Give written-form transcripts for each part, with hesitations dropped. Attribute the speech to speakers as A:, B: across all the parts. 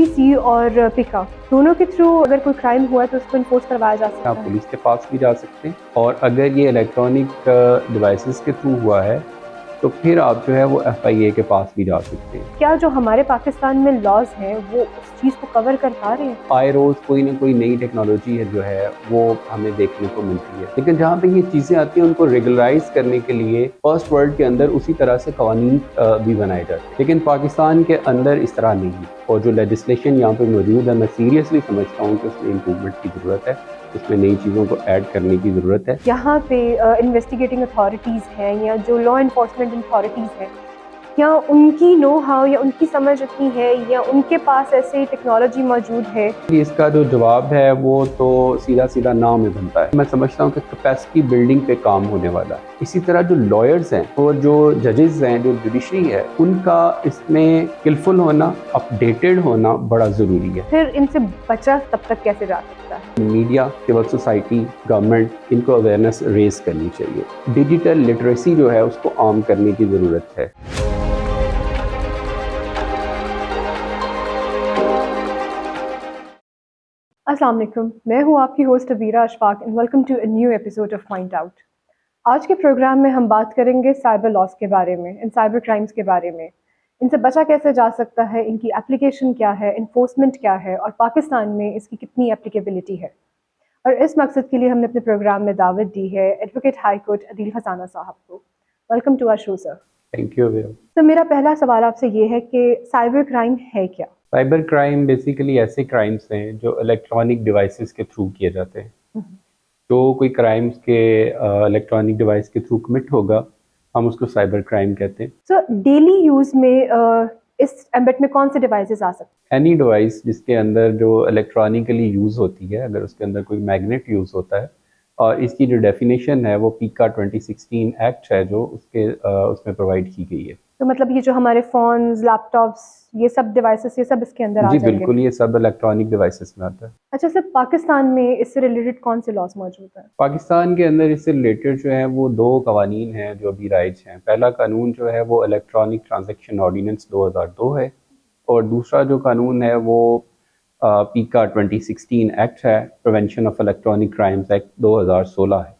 A: PPC اور PICA دونوں کے تھرو اگر کوئی کرائم ہوا ہے تو اس کو انفورس کروایا جا سکتا
B: آپ
A: ہے.
B: پولیس کے پاس بھی جا سکتے ہیں، اور اگر یہ الیکٹرانک ڈیوائسز کے تھرو ہوا ہے تو پھر آپ جو ہے وہ FIA کے پاس بھی جا سکتے ہیں.
A: کیا جو ہمارے پاکستان میں لاز ہیں وہ اس چیز کو کور کر پا رہے ہیں؟
B: آئے روز کوئی نہ کوئی نئی ٹیکنالوجی ہے جو ہے وہ ہمیں دیکھنے کو ملتی ہے، لیکن جہاں پہ یہ چیزیں آتی ہیں ان کو ریگولرائز کرنے کے لیے فرسٹ ورلڈ کے اندر اسی طرح سے قوانین بھی بنائے جاتے ہیں، لیکن پاکستان کے اندر اس طرح نہیں ہے. اور جو لیجسلیشن یہاں پہ موجود ہے، میں سیریسلی سمجھتا ہوں کہ اس میں امپروومنٹ کی ضرورت ہے، اس میں نئی چیزوں کو ایڈ کرنے کی ضرورت ہے.
A: یہاں پہ انویسٹیگیٹنگ اتھارٹیز ہیں یا جو لا انفورسمنٹ اتھارٹیز ہیں، یا ان کی نو ہاؤ یا ان کی سمجھ اتنی ہے یا ان کے پاس ایسی ٹیکنالوجی موجود ہے؟
B: اس کا جو جواب ہے وہ تو سیدھا سیدھا نام میں بنتا ہے. میں سمجھتا ہوں کہ کیپیسٹی بلڈنگ پہ کام ہونے والا ہے. اسی طرح جو لائرز ہیں اور جو ججز ہیں، جو جوڈیشری ہے، ان کا اس میں اسکلفل ہونا، اپ ڈیٹڈ ہونا بڑا ضروری ہے.
A: پھر ان سے بچا تب تک کیسے جا سکتا ہے؟
B: میڈیا، سول سوسائٹی، گورنمنٹ، ان کو اویئرنیس ریز کرنی چاہیے. ڈیجیٹل لٹریسی جو ہے اس کو عام کرنے کی ضرورت ہے.
A: السلام علیکم، میں ہوں آپ کی host Abeera Ashfaq and welcome to a new episode of find out. آج کے پروگرام میں ہم بات کریں گے سائبر لاس کے بارے میں، ان سائبر کرائمز کے بارے میں. ان سے بچا کیسے جا سکتا ہے، ان کی اپلیکیشن کیا ہے، انفورسمنٹ کیا ہے، اور پاکستان میں اس کی کتنی اپلیکیبلٹی ہے. اور اس مقصد کے لیے ہم نے اپنے پروگرام میں دعوت دی ہے ایڈوکیٹ ہائی کورٹ عدیل خزانہ صاحب کو. Welcome to our show sir.
B: Thank you.
A: تو میرا پہلا سوال آپ سے یہ ہے کہ سائبر کرائم ہے کیا؟
B: سائبر کرائم بیسیکلی ایسے کرائمز ہیں جو الیکٹرانک ڈیوائسز کے تھرو کیے جاتے ہیں. جو کوئی کرائمز کے الیکٹرانک ڈیوائس کے تھرو کمٹ ہوگا، ہم اس کو سائبر کرائم کہتے ہیں.
A: سر ڈیلی یوز میں اس ایمبٹ میں کون سے ڈیوائسز آ سکتے ہیں؟
B: اینی ڈیوائس جس کے اندر جو الیکٹرانکلی یوز ہوتی ہے، اگر اس کے اندر کوئی میگنیٹ یوز ہوتا ہے، اور اس کی جو ڈیفینیشن ہے وہ پیکا 2016 ایکٹ ہے جو اس میں پرووائڈ کی گئی ہے.
A: تو مطلب یہ جو ہمارے فونز، لیپ ٹاپس، یہ سب ڈیوائسز یہ سب اس کے اندر آ
B: جی
A: جائیں گے؟
B: بالکل، یہ سب الیکٹرانک ڈیوائسز میں آتا ہے.
A: اچھا سر، پاکستان میں اس سے ریلیٹڈ کون سے لاس موجود ہیں؟
B: پاکستان کے اندر اس سے ریلیٹڈ جو ہیں وہ دو قوانین ہیں جو ابھی رائج ہیں. پہلا قانون جو ہے وہ الیکٹرانک ٹرانزیکشن آرڈیننس 2002 ہے، اور دوسرا جو قانون ہے وہ پیکا 2016 ایکٹ ہے، prevention of electronic crimes act 2016 ہے.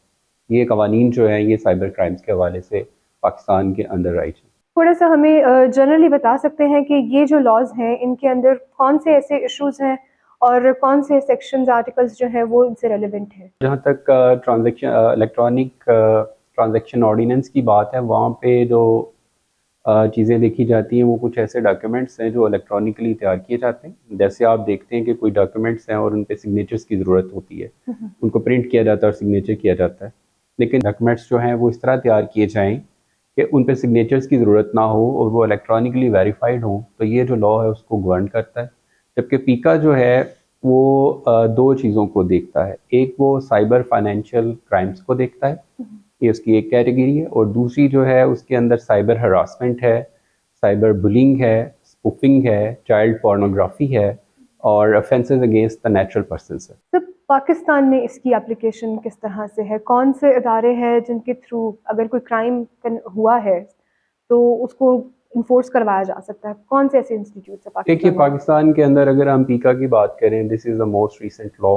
B: یہ قوانین جو ہیں یہ سائبر کرائمز کے حوالے سے پاکستان کے اندر رائج ہیں.
A: تھوڑا سا ہمیں جنرلی بتا سکتے ہیں کہ یہ جو لاز ہیں ان کے اندر کون سے ایسے ایشوز ہیں اور کون سے سیکشنز، آرٹیکلز جو ہیں وہ ان سے ریلیونٹ ہیں؟
B: جہاں تک الیکٹرانک ٹرانزیکشن آرڈیننس کی بات ہے، وہاں پہ جو چیزیں دیکھی جاتی ہیں وہ کچھ ایسے ڈاکیومنٹس ہیں جو الیکٹرانکلی تیار کیے جاتے ہیں. جیسے آپ دیکھتے ہیں کہ کوئی ڈاکیومنٹس ہیں اور ان پہ سگنیچرز کی ضرورت ہوتی ہے، ان کو پرنٹ کیا جاتا ہے اور سگنیچر کیا جاتا ہے. لیکن ڈاکیومنٹس جو ہیں وہ اس طرح تیار کیے جائیں کہ ان پہ سگنیچرز کی ضرورت نہ ہو اور وہ الیکٹرانکلی ویریفائڈ ہوں، تو یہ جو لا ہے اس کو گورن کرتا ہے. جبکہ پیکا جو ہے وہ دو چیزوں کو دیکھتا ہے. ایک وہ سائبر فائنینشیل کرائمز کو دیکھتا ہے، یہ اس کی ایک کیٹیگری ہے، اور دوسری جو ہے اس کے اندر سائبر ہراسمنٹ ہے، سائبر بلنگ ہے، اسپوفنگ ہے، چائلڈ پورنوگرافی ہے، اور offences against the natural persons ہے.
A: سر پاکستان میں اس کی اپلیکیشن کس طرح سے ہے؟ کون سے ادارے ہیں جن کے تھرو اگر کوئی کرائم ہوا ہے تو اس کو انفورس کروایا جا سکتا ہے؟ کون سے ایسے انسٹیٹیوٹس ہیں
B: دیکھیے
A: پاکستان میں؟
B: پاکستان کے اندر اگر ہم پیکا کی بات کریں، دس از دا موسٹ ریسنٹ لا،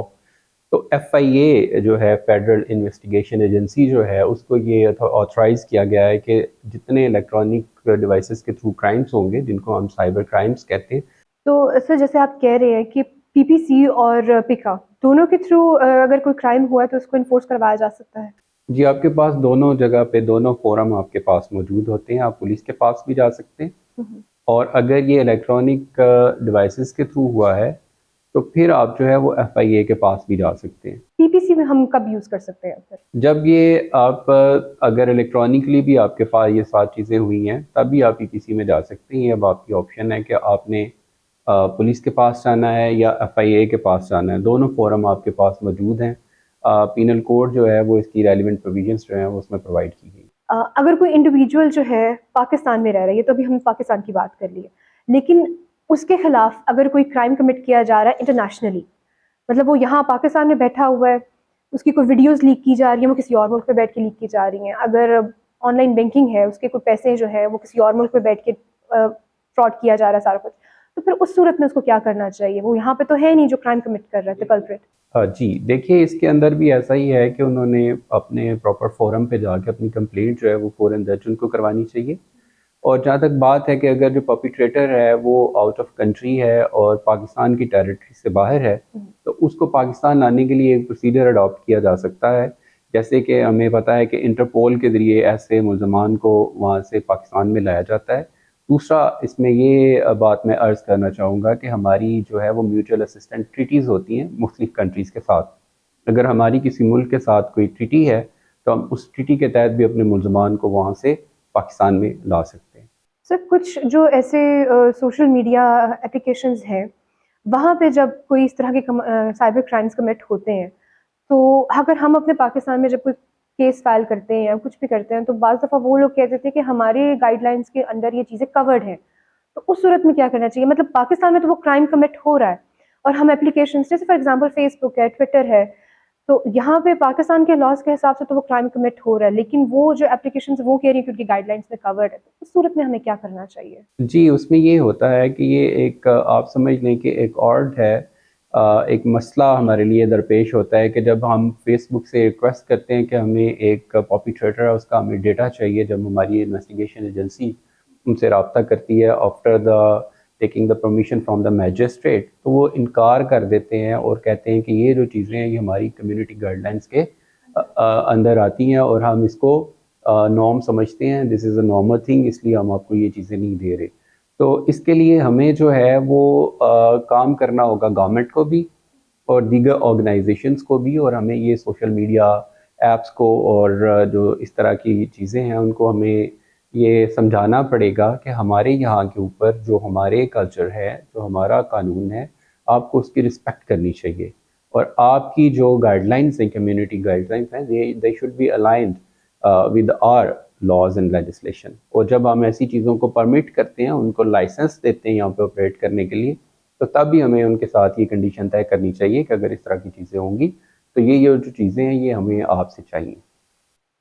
B: تو FIA جو ہے فیڈرل انویسٹیگیشن ایجنسی جو ہے اس کو یہ آتھرائز کیا گیا ہے کہ جتنے الیکٹرانک ڈیوائسز کے تھرو کرائمز ہوں گے جن کو ہم سائبر کرائمز کہتے ہیں.
A: تو سر جیسے آپ کہہ رہے ہیں کہ PPC اور PICA دونوں کے تھرو اگر کوئی کرائم ہوا ہے تو اس کو انفورس کروایا جا سکتا ہے؟
B: جی، آپ کے پاس دونوں جگہ پہ دونوں فورم آپ کے پاس موجود ہوتے ہیں. آپ پولیس کے پاس بھی جا سکتے ہیں، اور اگر یہ الیکٹرانک ڈیوائسز کے تھرو ہوا ہے تو پھر آپ جو ہے وہ FIA کے پاس بھی جا سکتے ہیں.
A: PPC میں ہم کب یوز کر سکتے ہیں پھر؟
B: جب یہ آپ اگر الیکٹرانکلی بھی آپ کے پاس یہ سات چیزیں ہوئی ہیں تب بھی آپ PPC میں جا سکتے ہیں. اب آپ کی آپشن ہے کہ آپ نے پولیس کے پاس جانا ہے یا FIA کے پاس جانا ہے. دونوں فورم آپ کے پاس موجود ہیں. پینل کوڈ جو ہے وہ اس کی ریلیونٹ پروویژنس جو ہیں وہ اس میں پرووائڈ کی گئی.
A: اگر کوئی انڈیویجول جو ہے پاکستان میں رہ رہا ہے، یہ تو ابھی ہم پاکستان کی بات کر لی ہے، لیکن اس کے خلاف اگر کوئی کرائم کمٹ کیا جا رہا ہے انٹرنیشنلی، مطلب وہ یہاں پاکستان میں بیٹھا ہوا ہے، اس کی کوئی ویڈیوز لیک کی جا رہی ہیں، وہ کسی اور ملک پہ بیٹھ کے لیک کی جا رہی ہیں، اگر آن لائن بینکنگ ہے اس کے کوئی پیسے جو ہے وہ کسی اور ملک پہ بیٹھ کے فراڈ کیا جا رہا ہے سارا کچھ، تو پھر اس صورت میں اس کو کیا کرنا چاہیے؟ وہ یہاں پہ تو ہے نہیں جو کرائم کمٹ کر رہا ہے کلپریٹ.
B: جی دیکھیے اس کے اندر بھی ایسا ہی ہے کہ انہوں نے اپنے پراپر فورم پہ جا کے اپنی کمپلینٹ جو ہے وہ فوراً درج ان کو کروانی چاہیے. اور جہاں تک بات ہے کہ اگر جو پرپیٹریٹر ہے وہ آؤٹ آف کنٹری ہے اور پاکستان کی ٹیریٹری سے باہر ہے تو اس کو پاکستان لانے کے لیے ایک پروسیجر اڈاپٹ کیا جا سکتا ہے. جیسے کہ ہمیں پتہ ہے کہ انٹرپول کے ذریعے ایسے ملزمان کو وہاں سے پاکستان میں لایا جاتا ہے. دوسرا اس میں یہ بات میں عرض کرنا چاہوں گا کہ ہماری جو ہے وہ میوچل اسسٹنٹ ٹریٹیز ہوتی ہیں مختلف کنٹریز کے ساتھ. اگر ہماری کسی ملک کے ساتھ کوئی ٹریٹی ہے تو ہم اس ٹریٹی کے تحت بھی اپنے ملزمان کو وہاں سے پاکستان میں لا سکتے ہیں.
A: سر کچھ جو ایسے سوشل میڈیا اپلیکیشنز ہیں وہاں پہ جب کوئی اس طرح کے سائبر کرائمز کمٹ ہوتے ہیں تو اگر ہم اپنے پاکستان میں جب کوئی کیس فائل کرتے ہیں یا کچھ بھی کرتے ہیں تو بعض دفعہ وہ لوگ کہتے تھے کہ ہمارے گائیڈ لائنس کے اندر یہ چیزیں کورڈ ہیں. تو اس صورت میں کیا کرنا چاہیے؟ مطلب پاکستان میں تو وہ کرائم کمٹ ہو رہا ہے اور ہم اپلیکیشنز جیسے فار ایگزامپل فیس بک ہے, ٹویٹر ہے, تو یہاں پہ پاکستان کے لاز کے حساب سے تو وہ کرائم کمٹ ہو رہا ہے, لیکن وہ جو اپلیکیشنز وہ کہہ رہی ہیں کہ ان کی گائیڈ لائنس میں کورڈ ہے. تو اس صورت میں ہمیں کیا کرنا چاہیے؟
B: جی اس میں یہ ہوتا ہے کہ یہ ایک آپ سمجھ لیں کہ ایک آرڈ ہے, ایک مسئلہ ہمارے لیے درپیش ہوتا ہے کہ جب ہم فیس بک سے ریکویسٹ کرتے ہیں کہ ہمیں ایک پرپیٹریٹر ہے اس کا ہمیں ڈیٹا چاہیے, جب ہماری انویسٹیگیشن ایجنسی ان سے رابطہ کرتی ہے after the taking the permission from the magistrate, تو وہ انکار کر دیتے ہیں اور کہتے ہیں کہ یہ جو چیزیں ہیں یہ ہماری کمیونٹی گائیڈ لائنس کے اندر آتی ہیں اور ہم اس کو نارم سمجھتے ہیں, دس از اے نارمل تھنگ, اس لیے ہم آپ کو یہ چیزیں نہیں دے رہے. تو اس کے لیے ہمیں جو ہے وہ کام کرنا ہوگا گورنمنٹ کو بھی اور دیگر آرگنائزیشنز کو بھی, اور ہمیں یہ سوشل میڈیا ایپس کو اور جو اس طرح کی چیزیں ہیں ان کو ہمیں یہ سمجھانا پڑے گا کہ ہمارے یہاں کے اوپر جو ہمارے کلچر ہے, جو ہمارا قانون ہے, آپ کو اس کی رسپیکٹ کرنی چاہیے. اور آپ کی جو گائیڈ لائنس ہیں, کمیونٹی گائیڈ لائنس ہیں, they should be aligned with our laws and legislation. اور جب ہم ایسی چیزوں کو پرمٹ کرتے ہیں, ان کو لائسنس دیتے ہیں یہاں پہ آپریٹ کرنے کے لیے, تو تب بھی ہمیں ان کے ساتھ یہ کنڈیشن طے کرنی چاہیے کہ اگر اس طرح کی چیزیں ہوں گی تو یہ جو چیزیں ہیں یہ ہمیں آپ سے چاہیے.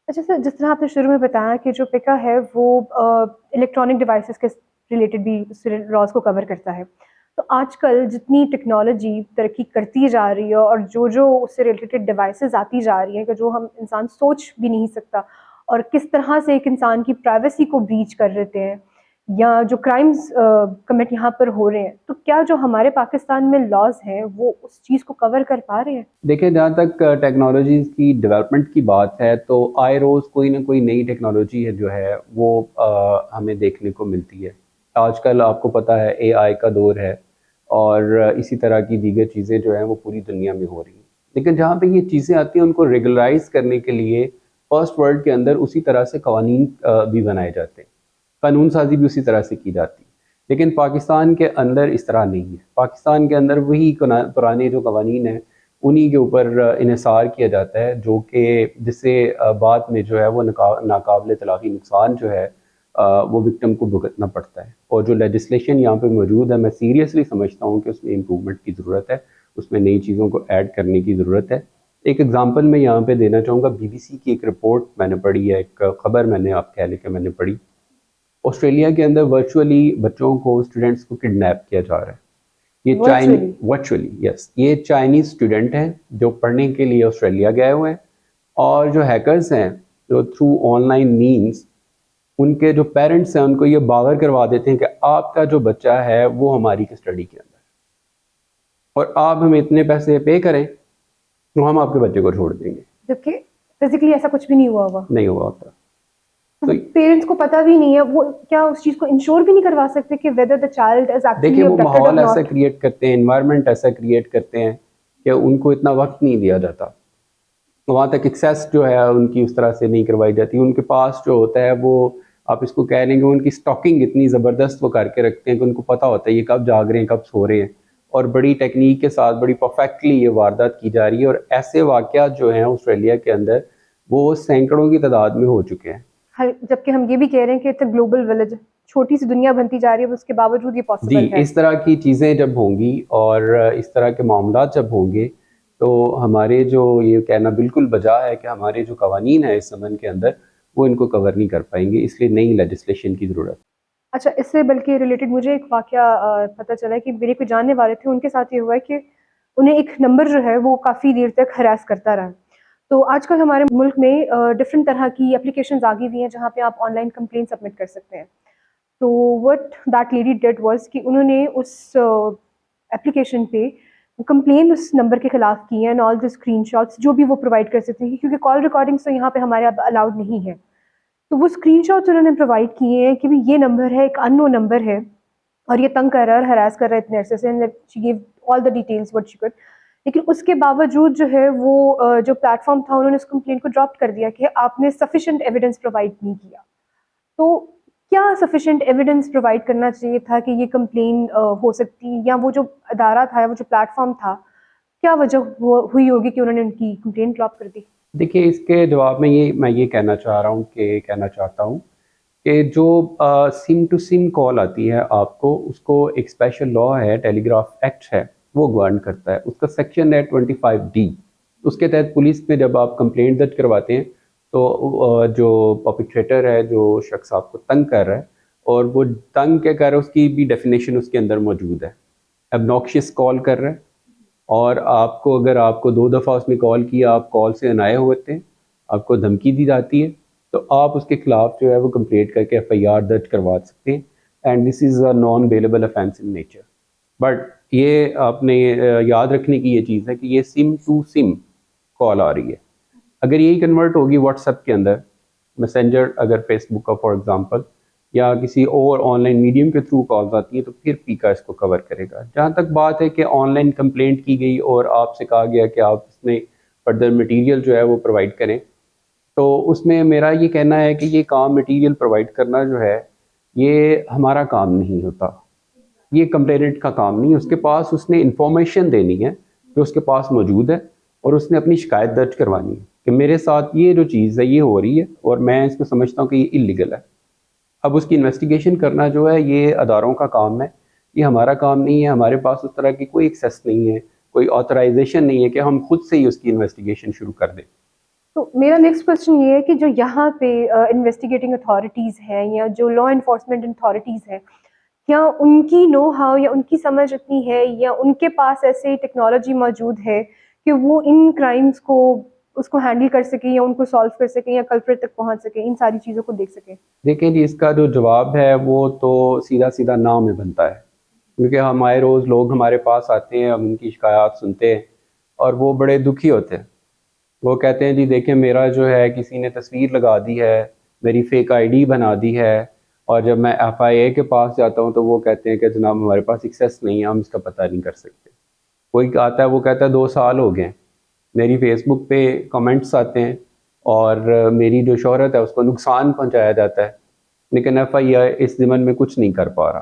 A: اچھا سر, جس طرح آپ نے شروع میں بتایا کہ جو پکا ہے وہ الیکٹرانک ڈیوائسز کے ریلیٹڈ بھی لاز کو کور کرتا ہے, تو آج کل جتنی ٹیکنالوجی ترقی کرتی جا رہی ہے اور جو اس سے ریلیٹڈ ڈیوائسز آتی جا رہی ہیں کہ جو ہم انسان سوچ بھی نہیں سکتا, اور کس طرح سے ایک انسان کی پرائیویسی کو بریچ کر دیتے ہیں یا جو کرائمز کمٹ یہاں پر ہو رہے ہیں, تو کیا جو ہمارے پاکستان میں لاز ہیں وہ اس چیز کو کور کر پا رہے ہیں؟
B: دیکھیں جہاں تک ٹیکنالوجیز کی ڈیولپمنٹ کی بات ہے تو آئے روز کوئی نہ کوئی نئی ٹیکنالوجی ہے جو ہے وہ ہمیں دیکھنے کو ملتی ہے. آج کل آپ کو پتہ ہے اے آئی کا دور ہے اور اسی طرح کی دیگر چیزیں جو ہیں وہ پوری دنیا میں ہو رہی ہیں. لیکن جہاں پہ یہ چیزیں آتی ہیں ان کو ریگولرائز کرنے کے لیے فرسٹ ورلڈ کے اندر اسی طرح سے قوانین بھی بنائے جاتے ہیں, قانون سازی بھی اسی طرح سے کی جاتی ہے. لیکن پاکستان کے اندر اس طرح نہیں ہے. پاکستان کے اندر وہی پرانے جو قوانین ہیں انہی کے اوپر انحصار کیا جاتا ہے, جو کہ جس سے بعد میں جو ہے وہ ناقابل تلافی نقصان جو ہے وہ وکٹم کو بھگتنا پڑتا ہے. اور جو لیجسلیشن یہاں پہ موجود ہے میں سیریسلی سمجھتا ہوں کہ اس میں امپرومنٹ کی ضرورت ہے, اس میں نئی چیزوں کو ایڈ کرنے کی ضرورت ہے. ایک ایگزامپل میں یہاں پہ دینا چاہوں گا, بی بی سی کی ایک رپورٹ میں نے پڑھی ہے, ایک خبر میں نے آپ کہہ لیں کہ میں نے پڑھی. آسٹریلیا کے اندر ورچولی بچوں کو اسٹوڈنٹس کو کڈنیپ کیا جا رہا ہے. یہ ورچولی یس, یہ چائنیز اسٹوڈنٹ ہیں جو پڑھنے کے لیے آسٹریلیا گئے ہوئے ہیں, اور جو ہیکرز ہیں جو تھرو آن لائن مینس ان کے جو پیرنٹس ہیں ان کو یہ باور کروا دیتے ہیں کہ آپ کا جو بچہ ہے وہ ہماری کسٹڈی کے اندر, اور آپ ہمیں اتنے پیسے پے کریں تو ہم آپ کے بچے کو چھوڑ دیں گے,
A: جبکہ فزیکلی ایسا کچھ بھی نہیں ہوا
B: ہوتا.
A: پیرنٹس کو پتہ بھی نہیں ہے, وہ کیا اس چیز کو انشور بھی نہیں کروا سکتے کہ whether the child is actually
B: دیکھیں وہ
A: abducted or
B: ماحول ایسا
A: not؟
B: کریٹ کرتے ہیں, انوائرمنٹ ایسا کریٹ کرتے ہیں کہ ان کو اتنا وقت نہیں دیا جاتا, وہاں تک ایکسیس جو ہے ان کی اس طرح سے نہیں کروائی جاتی. ان کے پاس جو ہوتا ہے وہ آپ اس کو کہہ لیں گے ان کی سٹاکنگ اتنی زبردست وہ کر کے رکھتے ہیں کہ ان کو پتہ ہوتا ہے یہ کب جاگ رہے ہیں کب سو رہے ہیں, اور بڑی ٹیکنیک کے ساتھ بڑی پرفیکٹلی یہ واردات کی جا رہی ہے. اور ایسے واقعات جو ہیں آسٹریلیا کے اندر وہ سینکڑوں کی تعداد میں ہو چکے ہیں.
A: جبکہ ہم یہ بھی کہہ رہے ہیں کہ اٹس اے گلوبل ولیج, چھوٹی سی دنیا بنتی جا رہی ہے, اس کے باوجود یہ پاسبل ہے.
B: اس طرح کی چیزیں جب ہوں گی اور اس طرح کے معاملات جب ہوں گے تو ہمارے جو یہ کہنا بالکل بجا ہے کہ ہمارے جو قوانین ہیں اس زمن کے اندر وہ ان کو کور نہیں کر پائیں گے, اس لیے نئی لیجسلیشن کی ضرورت.
A: اچھا، اس سے بلکہ ریلیٹڈ مجھے ایک واقعہ پتہ چلا ہے کہ میرے کوئی جاننے والے تھے، ان کے ساتھ یہ ہوا ہے کہ انہیں ایک نمبر جو ہے وہ کافی دیر تک ہراس کرتا رہا. تو آج کل ہمارے ملک میں ڈفرینٹ طرح کی اپلیکیشنز آ گئی ہوئی ہیں جہاں پہ آپ آن لائن کمپلین سبمٹ کر سکتے ہیں. تو what that lady did was کہ انہوں نے اس اپلیکیشن پہ کمپلین اس نمبر کے خلاف کی ہے، and all the screenshots جو بھی وہ پرووائڈ کر سکتے ہیں، کیونکہ کال ریکارڈنگس تو یہاں پہ ہمارے اب الاؤڈ نہیں ہے. تو وہ اسکرین شاٹس انہوں نے پرووائڈ کیے ہیں کہ بھی یہ نمبر ہے، ایک ان نون نمبر ہے اور یہ تنگ کر رہا ہے اور ہراس کر رہا ہے اتنے عرصے سے. She gave all the details what she could. لیکن اس کے باوجود جو ہے وہ جو پلیٹ فارم تھا انہوں نے اس کمپلین کو ڈراپ کر دیا کہ آپ نے سفیشینٹ ایویڈنس پرووائڈ نہیں کیا. تو کیا سفیشینٹ ایویڈنس پرووائڈ کرنا چاہیے تھا کہ یہ کمپلین ہو سکتی، یا وہ جو ادارہ تھا، وہ جو پلیٹ فارم تھا، کیا وجہ ہوئی ہوگی کہ انہوں نے ان کی کمپلین ڈراپ کر دی؟
B: دیکھیے، اس کے جواب میں یہ کہنا چاہتا ہوں کہ جو سم ٹو سم کال آتی ہے آپ کو، اس کو ایک اسپیشل لا ہے، ٹیلی گراف ایکٹ ہے، وہ گورن کرتا ہے. اس کا سیکشن ہے 25D. اس کے تحت پولیس میں جب آپ کمپلینٹ درج کرواتے ہیں تو جو پرپیٹریٹر ہے، جو شخص آپ کو تنگ کر رہا ہے، اور وہ تنگ کیا کر رہا ہے اس کی بھی ڈیفینیشن اس کے اندر موجود ہے. ابناکشیس کال کر رہا ہے، اور اگر آپ کو 2 دفعہ اس نے کال کیا، آپ کال سے انائے ہوئے تھے، آپ کو دھمکی دی جاتی ہے، تو آپ اس کے خلاف جو ہے وہ کمپلیٹ کر کے FIR درج کروا سکتے ہیں. And this is a naan bailable offence in nature. But یہ آپ نے یاد رکھنے کی یہ چیز ہے کہ یہ سم ٹو سم کال آ رہی ہے. اگر یہی کنورٹ ہوگی واٹس ایپ کے اندر، میسنجر، اگر فیس بک کا فار ایگزامپل، یا کسی اور آن لائن میڈیم کے تھرو کالز آتی ہیں، تو پھر پیکا اس کو کور کرے گا. جہاں تک بات ہے کہ آن لائن کمپلینٹ کی گئی اور آپ سے کہا گیا کہ آپ اس میں فردر مٹیریل جو ہے وہ پرووائڈ کریں، تو اس میں میرا یہ کہنا ہے کہ یہ کام مٹیریل پرووائڈ کرنا جو ہے یہ ہمارا کام نہیں ہوتا، یہ کمپلیننٹ کا کام نہیں. اس کے پاس اس نے انفارمیشن دینی ہے جو اس کے پاس موجود ہے، اور اس نے اپنی شکایت درج کروانی ہے کہ میرے ساتھ یہ جو چیز ہے یہ ہو رہی ہے اور میں اس کو سمجھتا ہوں کہ یہ اللیگل ہے. اب اس کی انویسٹیگیشن کرنا جو ہے یہ اداروں کا کام ہے، یہ ہمارا کام نہیں ہے. ہمارے پاس اس طرح کی کوئی ایکسیس نہیں ہے، کوئی آتھرائزیشن نہیں ہے کہ ہم خود سے ہی اس کی انویسٹیگیشن شروع کر دیں.
A: تو میرا نیکسٹ کوشچن یہ ہے کہ جو یہاں پہ انویسٹیگیٹنگ اتھارٹیز ہیں یا جو لا انفورسمنٹ اتھارٹیز ہیں، کیا ان کی نو ہاؤ یا ان کی سمجھ اتنی ہے، یا ان کے پاس ایسے ٹیکنالوجی موجود ہے کہ وہ ان کرائمز کو اس کو ہینڈل کر سکیں یا ان کو سالو کر سکیں یا کلپریٹ تک پہنچ سکیں، ان ساری چیزوں کو دیکھ سکیں؟
B: دیکھیں جی، اس کا جو جواب ہے وہ تو سیدھا سیدھا نام میں بنتا ہے. کیونکہ ہمارے روز لوگ ہمارے پاس آتے ہیں، ہم ان کی شکایات سنتے ہیں اور وہ بڑے دکھی ہوتے ہیں. وہ کہتے ہیں جی دیکھیں، میرا جو ہے کسی نے تصویر لگا دی ہے، میری فیک ID بنا دی ہے، اور جب میں FIA کے پاس جاتا ہوں تو وہ کہتے ہیں کہ جناب ہمارے پاس ایکسیس نہیں ہے، ہم اس کا پتہ نہیں کر سکتے. کوئی آتا ہے وہ کہتا ہے 2 سال ہو گئے، میری فیس بک پہ کمنٹس آتے ہیں اور میری جو شہرت ہے اس کو نقصان پہنچایا جاتا ہے، لیکن FIA اس ضمن میں کچھ نہیں کر پا رہا.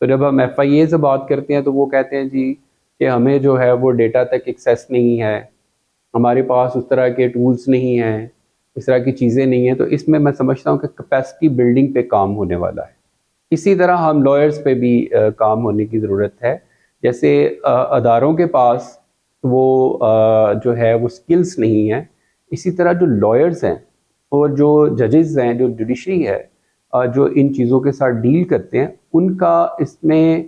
B: تو جب ہم FIA سے بات کرتے ہیں تو وہ کہتے ہیں جی کہ ہمیں جو ہے وہ ڈیٹا تک ایکسیس نہیں ہے، ہمارے پاس اس طرح کے ٹولز نہیں ہیں، اس طرح کی چیزیں نہیں ہیں. تو اس میں سمجھتا ہوں کہ کیپیسٹی بلڈنگ پہ کام ہونے والا ہے. اسی طرح ہم لائرز پہ بھی کام ہونے کی ضرورت ہے. جیسے اداروں کے پاس وہ جو ہے وہ سکلز نہیں ہیں، اسی طرح جو لائرز ہیں اور جو ججز ہیں، جو جوڈیشری ہے، جو ان چیزوں کے ساتھ ڈیل کرتے ہیں، ان کا اس میں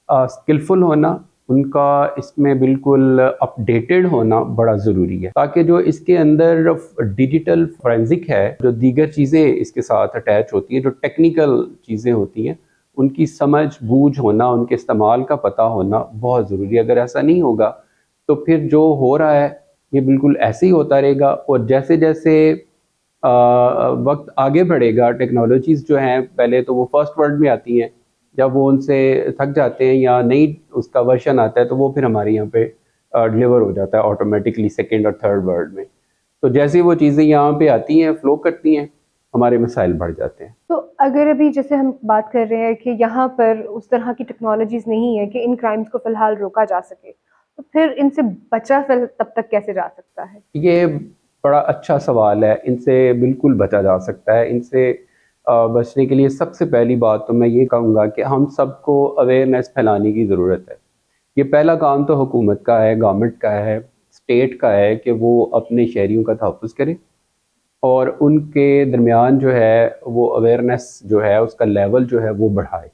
B: اسکلفل ہونا، ان کا اس میں بالکل اپ ڈیٹڈ ہونا بڑا ضروری ہے، تاکہ جو اس کے اندر ڈیجیٹل فورینزک ہے، جو دیگر چیزیں اس کے ساتھ اٹیچ ہوتی ہیں، جو ٹیکنیکل چیزیں ہوتی ہیں، ان کی سمجھ بوجھ ہونا، ان کے استعمال کا پتہ ہونا بہت ضروری ہے. اگر ایسا نہیں ہوگا تو پھر جو ہو رہا ہے یہ بالکل ایسے ہی ہوتا رہے گا. اور جیسے جیسے وقت آگے بڑھے گا، ٹیکنالوجیز جو ہیں پہلے تو وہ فرسٹ ورلڈ میں آتی ہیں، جب وہ ان سے تھک جاتے ہیں یا نئی اس کا ورژن آتا ہے تو وہ پھر ہمارے یہاں پہ ڈلیور ہو جاتا ہے آٹومیٹکلی سیکنڈ اور تھرڈ ورلڈ میں. تو جیسے وہ چیزیں یہاں پہ آتی ہیں، فلو کرتی ہیں، ہمارے مسائل بڑھ جاتے ہیں.
A: تو اگر ابھی جیسے ہم بات کر رہے ہیں کہ یہاں پر اس طرح کی ٹیکنالوجیز نہیں ہے کہ ان کرائمز کو فی الحال روکا جا سکے، تو پھر ان سے بچا تب تک کیسے جا سکتا ہے؟
B: یہ بڑا اچھا سوال ہے. ان سے بالکل بچا جا سکتا ہے. ان سے بچنے کے لیے سب سے پہلی بات تو میں یہ کہوں گا کہ ہم سب کو اویئرنیس پھیلانے کی ضرورت ہے. یہ پہلا کام تو حکومت کا ہے، گورنمنٹ کا ہے، اسٹیٹ کا ہے کہ وہ اپنے شہریوں کا تحفظ کرے. اور ان کے درمیان جو ہے وہ اویئرنیس جو ہے اس کا لیول جو ہے وہ بڑھائے.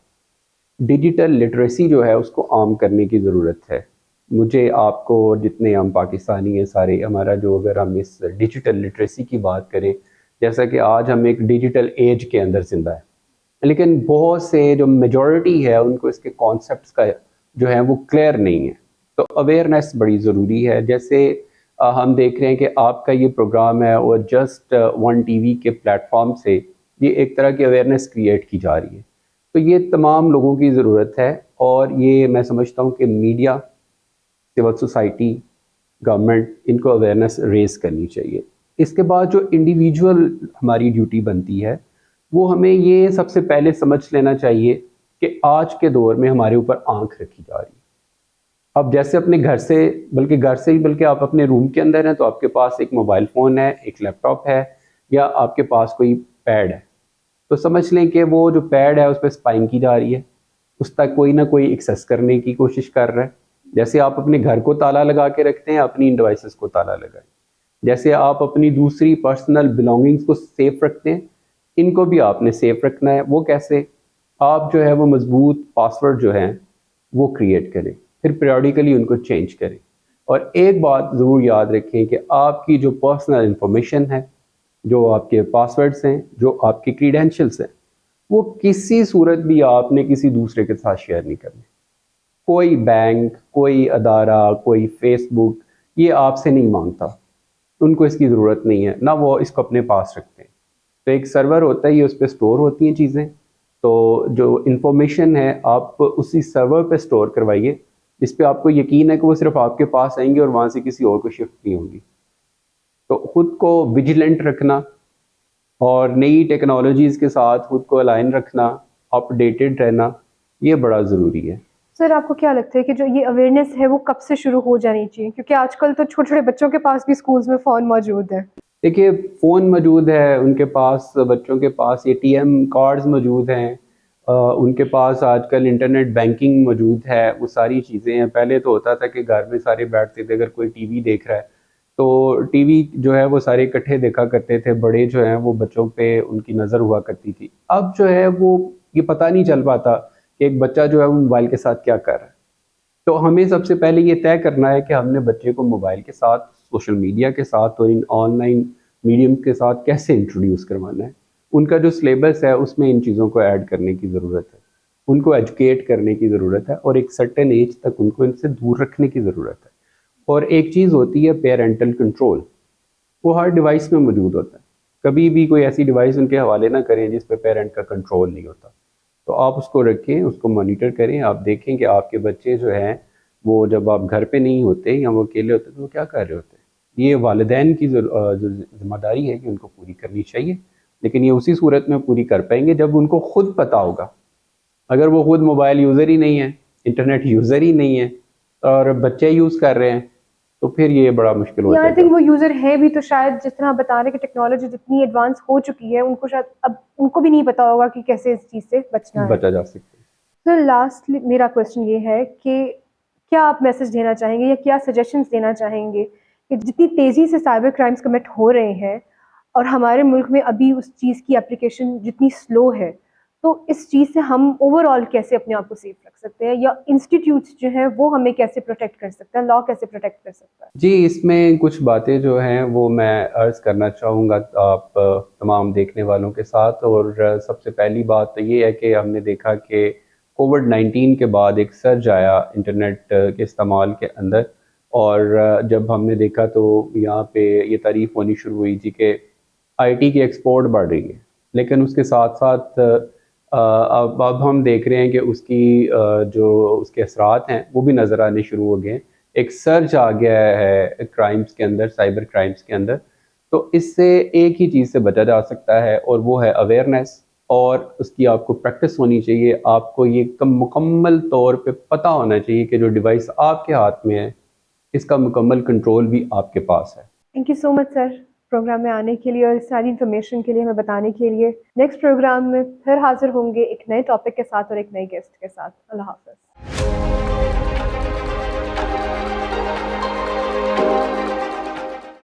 B: ڈیجیٹل لٹریسی جو ہے اس کو عام کرنے کی ضرورت ہے. مجھے آپ کو جتنے ہم پاکستانی ہیں سارے ہمارا جو اگر ہم اس ڈیجیٹل لٹریسی کی بات کریں, جیسا کہ آج ہم ایک ڈیجیٹل ایج کے اندر زندہ ہیں, لیکن بہت سے جو میجورٹی ہے ان کو اس کے کانسیپٹس کا جو ہے وہ کلیئر نہیں ہے. تو اویئرنیس بڑی ضروری ہے. جیسے ہم دیکھ رہے ہیں کہ آپ کا یہ پروگرام ہے اور جسٹ ون ٹی وی کے پلیٹ فارم سے یہ ایک طرح کی اویئرنیس کریٹ کی جا رہی ہے. تو یہ تمام لوگوں کی ضرورت ہے, اور یہ میں سمجھتا ہوں کہ میڈیا, سول سوسائٹی, گورنمنٹ ان کو اویئرنیس ریز کرنی چاہیے. اس کے بعد جو انڈیویجول ہماری ڈیوٹی بنتی ہے وہ ہمیں یہ سب سے پہلے سمجھ لینا چاہیے کہ آج کے دور میں ہمارے اوپر آنکھ رکھی جا رہی ہے. اب جیسے اپنے گھر سے بلکہ آپ اپنے روم کے اندر ہیں تو آپ کے پاس ایک موبائل فون ہے, ایک لیپ ٹاپ ہے, یا آپ کے پاس کوئی پیڈ ہے, تو سمجھ لیں کہ وہ جو پیڈ ہے اس پہ اسپائنگ کی جا رہی ہے, اس تک کوئی نہ کوئی ایکسیس کرنے کی کوشش کر رہا ہے. جیسے آپ اپنے گھر کو تالا لگا کے رکھتے ہیں, اپنی ان ڈیوائسز کو تالا لگائیں. جیسے آپ اپنی دوسری پرسنل بلانگنگز کو سیف رکھتے ہیں, ان کو بھی آپ نے سیف رکھنا ہے. وہ کیسے؟ آپ جو ہے وہ مضبوط پاسورڈ جو ہیں وہ کریٹ کریں, پھر پیریوڈیکلی ان کو چینج کریں. اور ایک بات ضرور یاد رکھیں کہ آپ کی جو پرسنل انفارمیشن ہے, جو آپ کے پاسورڈز ہیں, جو آپ کی کریڈینشلز ہیں, وہ کسی صورت بھی آپ نے کسی دوسرے کے ساتھ شیئر نہیں کرنے. کوئی بینک, کوئی ادارہ, کوئی فیس بک یہ آپ سے نہیں مانگتا, ان کو اس کی ضرورت نہیں ہے, نہ وہ اس کو اپنے پاس رکھتے ہیں. تو ایک سرور ہوتا ہے, یہ اس پہ سٹور ہوتی ہیں چیزیں, تو جو انفارمیشن ہے آپ اسی سرور پہ سٹور کروائیے جس پہ آپ کو یقین ہے کہ وہ صرف آپ کے پاس آئیں گے اور وہاں سے کسی اور کو شفٹ نہیں ہوں گی. تو خود کو ویجیلنٹ رکھنا اور نئی ٹیکنالوجیز کے ساتھ خود کو الائن رکھنا, اپ ڈیٹڈ رہنا, یہ بڑا ضروری ہے.
A: سر آپ کو کیا لگتا ہے کہ جو یہ اویئرنیس ہے وہ کب سے شروع ہو جانی چاہیے؟ کیونکہ آج کل تو چھوٹے چھوٹے بچوں کے پاس بھی اسکولز میں فون موجود ہے.
B: دیکھیے فون موجود ہے ان کے پاس, بچوں کے پاس اے ٹی ایم کارڈز موجود ہیں, ان کے پاس آج کل انٹرنیٹ بینکنگ موجود ہے, وہ ساری چیزیں ہیں. پہلے تو ہوتا تھا کہ گھر میں سارے بیٹھتے تھے, اگر کوئی ٹی وی دیکھ رہا ہے تو ٹی وی جو ہے وہ سارے اکٹھے دیکھا کرتے تھے, بڑے جو ہیں وہ بچوں پہ ان کی نظر ہوا کرتی تھی. اب جو ہے وہ یہ پتہ نہیں چل پاتا کہ ایک بچہ جو ہے وہ موبائل کے ساتھ کیا کر رہا ہے. تو ہمیں سب سے پہلے یہ طے کرنا ہے کہ ہم نے بچے کو موبائل کے ساتھ, سوشل میڈیا کے ساتھ اور ان آن لائن میڈیم کے ساتھ کیسے انٹروڈیوس کروانا ہے. ان کا جو سلیبس ہے اس میں ان چیزوں کو ایڈ کرنے کی ضرورت ہے, ان کو ایجوکیٹ کرنے کی ضرورت ہے, اور ایک سرٹن ایج تک ان کو ان سے دور رکھنے کی ضرورت ہے. اور ایک چیز ہوتی ہے پیرنٹل کنٹرول, وہ ہر ڈیوائس میں موجود ہوتا ہے. کبھی بھی کوئی ایسی ڈیوائس ان کے حوالے نہ کریں جس پہ پیرنٹ کا کنٹرول نہیں ہوتا. تو آپ اس کو رکھیں, اس کو مانیٹر کریں, آپ دیکھیں کہ آپ کے بچے جو ہیں وہ جب آپ گھر پہ نہیں ہوتے یا وہ اکیلے ہوتے تو وہ کیا کر رہے ہوتے ہیں. یہ والدین کی جو ذمہ داری ہے کہ ان کو پوری کرنی چاہیے, لیکن یہ اسی صورت میں پوری کر پائیں گے جب ان کو خود پتہ ہوگا. اگر وہ خود موبائل یوزر ہی نہیں ہے, انٹرنیٹ یوزر ہی نہیں ہے, اور بچے یوز کر رہے ہیں, تو پھر یہ بڑا مشکل ہو
A: یا
B: جائے
A: آئی
B: گا.
A: تھنک وہ یوزر ہے بھی تو شاید جس طرح بتا رہے کہ ٹیکنالوجی جتنی ایڈوانس ہو چکی ہے ان کو شاید اب ان کو بھی نہیں پتا ہوگا کہ کیسے اس چیز سے بچنا ہے.
B: بچا جا سکتا ہے.
A: سر لاسٹ میرا کوشچن یہ ہے کہ کیا آپ میسج دینا چاہیں گے یا کیا سجیشنز دینا چاہیں گے کہ جتنی تیزی سے سائبر کرائمز کمٹ ہو رہے ہیں اور ہمارے ملک میں ابھی اس چیز کی اپلیکیشن جتنی سلو ہے, تو اس چیز سے ہم اوور آل کیسے اپنے آپ کو سیف رکھ سکتے ہیں, یا انسٹیٹیوٹس جو ہیں وہ ہمیں کیسے پروٹیکٹ کر سکتے ہیں, لا کیسے پروٹیکٹ کر سکتا ہے؟
B: جی, اس میں کچھ باتیں جو ہیں وہ میں عرض کرنا چاہوں گا آپ تمام دیکھنے والوں کے ساتھ. اور سب سے پہلی بات تو یہ ہے کہ ہم نے دیکھا کہ کووڈ-19 کے بعد ایک سرج آیا انٹرنیٹ کے استعمال کے اندر, اور جب ہم نے دیکھا تو یہاں پہ یہ تعریف ہونی شروع ہوئی تھی کہ آئی ٹی کی ایکسپورٹ بڑھ رہی ہے, لیکن اس کے ساتھ ساتھ اب ہم دیکھ رہے ہیں کہ اس کی جو اس کے اثرات ہیں وہ بھی نظر آنے شروع ہو گئے ہیں. ایک سرج آ گیا ہے کرائمز کے اندر, سائبر کرائمز کے اندر. تو اس سے ایک ہی چیز سے بچا جا سکتا ہے, اور وہ ہے اویئرنیس, اور اس کی آپ کو پریکٹس ہونی چاہیے. آپ کو یہ مکمل طور پہ پتہ ہونا چاہیے کہ جو ڈیوائس آپ کے ہاتھ میں ہے اس کا مکمل کنٹرول بھی آپ کے پاس ہے.
A: Thank you so much sir program میں آنے کے لیے اور ساری انفارمیشن کے لیے ہمیں بتانے کے لیے. نیکسٹ پروگرام میں پھر حاضر ہوں گے ایک نئے ٹاپک کے ساتھ اور ایک نئے گیسٹ کے ساتھ. اللہ حافظ.